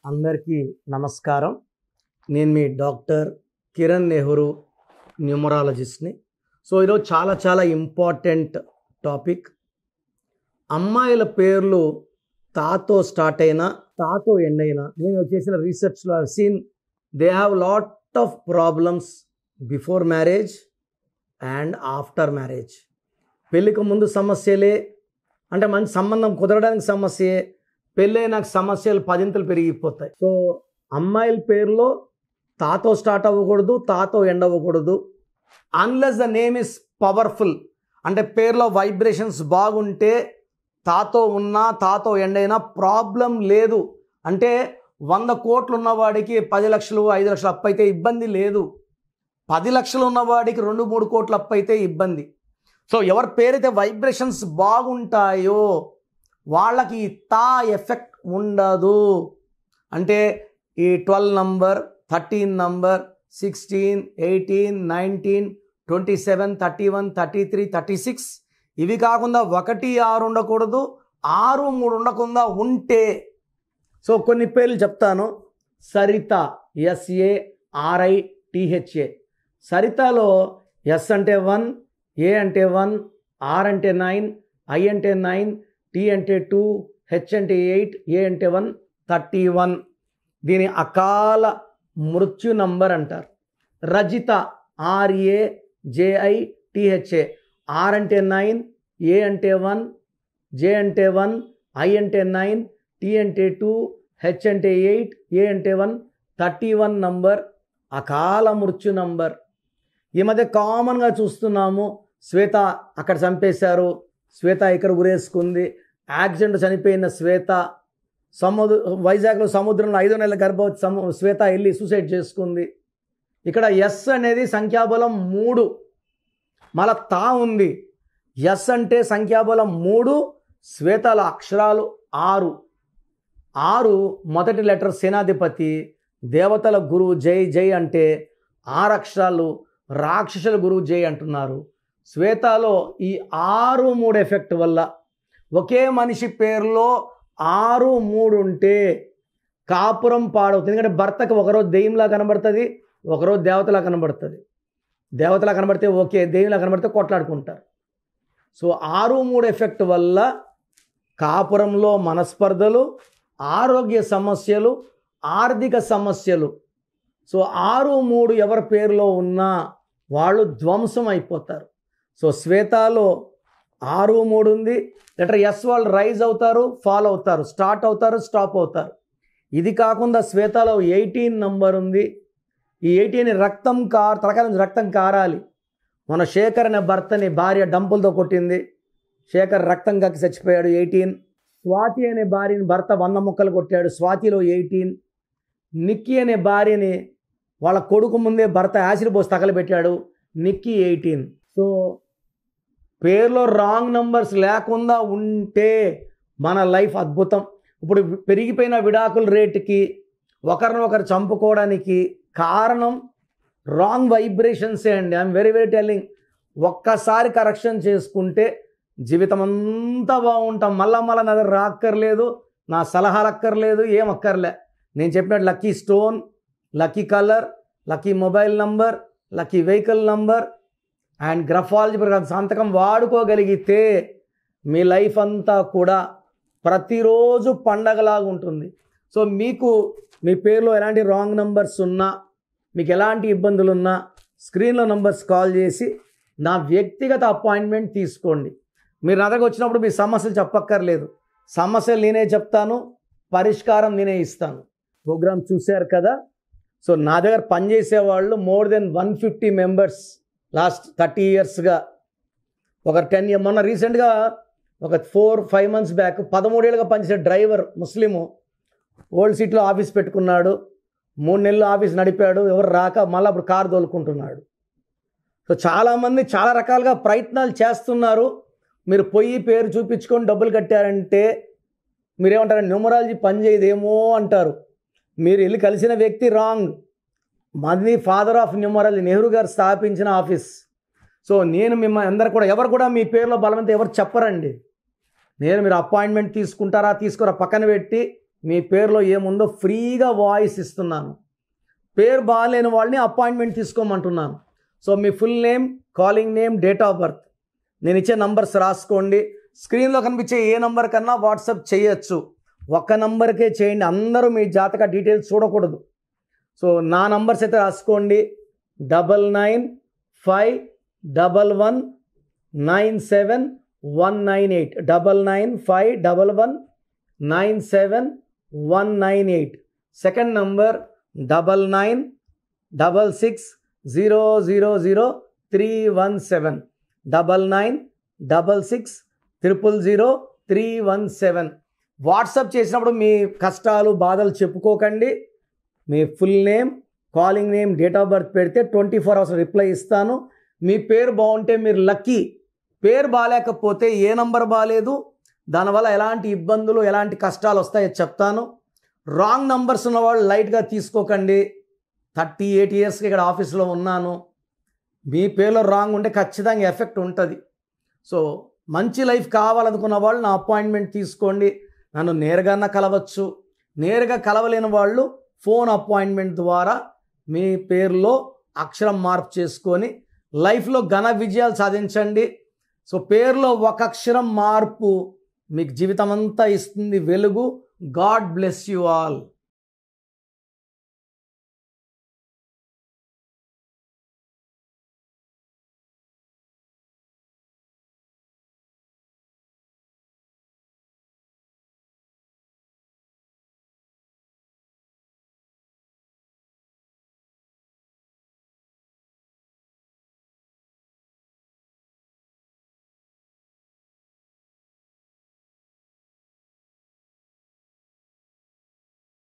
అందరికీ నమస్కారం. నేను మీ డాక్టర్ కిరణ్ నెహ్రూ, న్యూమరాలజిస్ట్ని. ఈరోజు చాలా ఇంపార్టెంట్ టాపిక్. అమ్మాయిల పేర్లు తాతో స్టార్ట్ అయినా తాతో ఎండ్ అయినా నేను చేసిన రీసెర్చ్లో I seen they have lot of problems before marriage and after marriage. పెళ్ళికి ముందు సమస్యలే, అంటే మంచి సంబంధం కుదరడానికి సమస్యే, పెళ్ళైనాక సమస్యలు పదింతలు పెరిగిపోతాయి. అమ్మాయిల పేరులో తాతో స్టార్ట్ అవ్వకూడదు, తాతో ఎండ్ అవ్వకూడదు. Unless the name is powerful, అంటే పేరులో వైబ్రేషన్స్ బాగుంటే తాతో ఉన్నా తాతో ఎండ్ అయినా ప్రాబ్లం లేదు. అంటే 100 కోట్లు ఉన్నవాడికి 10 లక్షలు 5 లక్షలు అప్పు అయితే ఇబ్బంది లేదు. 10 లక్షలు ఉన్నవాడికి 2-3 కోట్లు అప్పు అయితే ఇబ్బంది. ఎవరి పేరైతే వైబ్రేషన్స్ బాగుంటాయో వాళ్ళకి తా ఎఫెక్ట్ ఉండదు. అంటే ఈ 12 నంబర్, 13 నంబర్, 16, 18, 19, 27, 31, 33, 36 ఇవి కాకుండా 1, 6 ఉండకూడదు, 6, 3 ఉండకుండా ఉంటే కొన్ని పేర్లు చెప్తాను. సరిత, SARITHA. సరితలో ఎస్ అంటే 1, ఏ అంటే 1, ఆర్ అంటే 9, ఐ అంటే 9, టీ అంటే 2, హెచ్ అంటే 8, ఏ అంటే 1, 31. దీని అకాల మృత్యు నంబర్ అంటారు. రజిత, RAJITHA. ఆర్ అంటే 9, ఏ అంటే 1, జే అంటే 1, ఐ అంటే 9, టీ అంటే 2, హెచ్ అంటే 8, ఏ అంటే 1, 31 నంబర్ అకాల మృత్యు నంబర్. ఈ మధ్య కామన్గా చూస్తున్నాము, శ్వేత అక్కడ చంపేశారు, శ్వేత ఇక్కడ ఉరేసుకుంది, యాక్సిడెంట్ చనిపోయిన శ్వేత, వైజాగ్లో సముద్రంలో 5వ నెలల గర్భవతి శ్వేత వెళ్ళి సూసైడ్ చేసుకుంది. ఇక్కడ ఎస్ అనేది సంఖ్యాబలం 3, మళ్ళా తా ఉంది. ఎస్ అంటే సంఖ్యాబలం 3, శ్వేతల అక్షరాలు 6. 6 మొదటి లెటర్ సేనాధిపతి, దేవతల గురువు జై జై అంటే 6 అక్షరాలు రాక్షసుల గురువు జై అంటున్నారు. శ్వేతలో ఈ 6, 3 ఎఫెక్ట్ వల్ల ఒకే మనిషి పేరులో 6, 3 ఉంటే కాపురం పాడవుతుంది. ఎందుకంటే భర్తకు ఒకరోజు దెయ్యంలా కనబడుతుంది, ఒకరోజు దేవతలా కనబడుతుంది. దేవతలా కనబడితే ఓకే, దెయ్యంలా కనబడితే కొట్లాడుకుంటారు. 6, 3 ఎఫెక్ట్ వల్ల కాపురంలో మనస్పర్ధలు, ఆరోగ్య సమస్యలు, ఆర్థిక సమస్యలు. 6, 3 ఎవరి పేరులో ఉన్నా వాళ్ళు ధ్వంసం అయిపోతారు. శ్వేతలో 6, 3 ఉంది. లెటర్ ఎస్ వాళ్ళు రైజ్ అవుతారు, ఫాల్ అవుతారు, స్టార్ట్ అవుతారు, స్టాప్ అవుతారు. ఇది కాకుండా శ్వేతలో 18 నంబర్ ఉంది. ఈ 18 తలకాయ నుంచి రక్తం కారాలి. మన శేఖర్ అనే భర్తని భార్య డంపులతో కొట్టింది, శేఖర్ రక్తం కక్కి చచ్చిపోయాడు. 18. స్వాతి అనే భార్యని భర్త 100 ముక్కలు కొట్టాడు, స్వాతిలో 18. నిక్కీ అనే భార్యని వాళ్ళ కొడుకు ముందే భర్త యాసిడ్ పోసి తగలబెట్టాడు, నిక్కీ 18. పేరులో రాంగ్ నంబర్స్ లేకుండా ఉంటే మన లైఫ్ అద్భుతం. ఇప్పుడు పెరిగిపోయిన విడాకుల రేటుకి, ఒకరినొకరు చంపుకోవడానికి కారణం రాంగ్ వైబ్రేషన్సే అండి. I'm very telling. ఒక్కసారి కరెక్షన్ చేసుకుంటే జీవితం అంతా బాగుంటాం. మళ్ళా నా దగ్గర రాక్కర్లేదు, నా సలహాలు అక్కర్లేదు, ఏం అక్కర్లే. నేను చెప్పినట్టు lucky stone, lucky colour, lucky mobile number, lucky vehicle number and graphology ప్రకారం సంతకం వాడుకోగలిగితే మీ లైఫ్ అంతా కూడా ప్రతిరోజు పండగలాగా ఉంటుంది. మీకు మీ పేరులో ఎలాంటి రాంగ్ నంబర్స్ ఉన్నా, మీకు ఎలాంటి ఇబ్బందులు ఉన్నా స్క్రీన్లో నంబర్స్ కాల్ చేసి నా వ్యక్తిగత అపాయింట్మెంట్ తీసుకోండి. మీరు నా దగ్గర వచ్చినప్పుడు మీ సమస్యలు చెప్పక్కర్లేదు, సమస్యలు నేనే చెప్తాను, పరిష్కారం నేనే ఇస్తాను. ప్రోగ్రామ్ చూశారు కదా. నా దగ్గర పనిచేసే వాళ్ళు మోర్ దెన్ 150 మెంబర్స్ లాస్ట్ 30 ఇయర్స్గా. ఒక 10 years మొన్న రీసెంట్గా ఒక 4-5 months బ్యాక్ 13 ఏళ్ళుగా పనిచేసే డ్రైవర్ ముస్లిము ఓల్డ్ సిటీలో ఆఫీస్ పెట్టుకున్నాడు, 3 నెలలు ఆఫీస్ నడిపాడు, ఎవరు రాక మళ్ళీ అప్పుడు కారు తోలుకుంటున్నాడు. చాలామంది చాలా రకాలుగా ప్రయత్నాలు చేస్తున్నారు. మీరు పోయి పేరు చూపించుకొని డబ్బులు కట్టారంటే మీరేమంటారు, న్యూమరాలజీ పనిచేయదేమో అంటారు. మీరు వెళ్ళి కలిసిన వ్యక్తి రాంగ్. మాది ఫాదర్ ఆఫ్ న్యూమరాలజీ, నెహ్రూ గారు స్థాపించిన ఆఫీస్. నేను మిమ్మల్ని అందరు కూడా, ఎవరు కూడా మీ పేరులో బలమంతా ఎవరు చెప్పరండి. మీరు అపాయింట్మెంట్ తీసుకుంటారా తీసుకోరా పక్కన పెట్టి మీ పేరులో ఏముందో ఫ్రీగా వాయిస్ ఇస్తున్నాను. పేరు బాగాలేని వాళ్ళని అపాయింట్మెంట్ తీసుకోమంటున్నాను. సో మీ full name, calling name, date of birth, నేను ఇచ్చే నంబర్స్ రాసుకోండి. స్క్రీన్లో కనిపించే ఏ నంబర్ కన్నా వాట్సాప్ చేయొచ్చు. ఒక్క నంబర్కే చేయండి, అందరూ మీ జాతక డీటెయిల్స్ చూడకూడదు. సో నా నంబర్స్ అయితే రాసుకోండి. 9951197198 9951197198. Second number 9966000317 9966000317. వాట్సాప్ చేసినప్పుడు మీ కష్టాలు బాధలు చెప్పుకోకండి. మీ full name, calling name, date of birth పెడితే 24 hours రిప్లై ఇస్తాను. మీ పేరు బాగుంటే మీరు లక్కీ. పేరు బాగాలేకపోతే ఏ నంబర్ బాగాలేదు, దానివల్ల ఎలాంటి ఇబ్బందులు, ఎలాంటి కష్టాలు వస్తాయో చెప్తాను. రాంగ్ నంబర్స్ ఉన్నవాళ్ళు లైట్గా తీసుకోకండి. 38 years ఇక్కడ ఆఫీస్లో ఉన్నాను. మీ పేరులో రాంగ్ ఉంటే ఖచ్చితంగా ఎఫెక్ట్ ఉంటుంది. సో మంచి లైఫ్ కావాలనుకున్న వాళ్ళు నా అపాయింట్మెంట్ తీసుకోండి. నన్ను నేరుగా కలవచ్చు. నేరుగా కలవలేని వాళ్ళు ఫోన్ అపాయింట్మెంట్ ద్వారా మీ పేరులో అక్షరం మార్పు చేసుకొని లైఫ్లో ఘన విజయాలు సాధించండి. సో పేరులో ఒక అక్షరం మార్పు మీకు జీవితం అంతా ఇస్తుంది వెలుగు. God bless you all.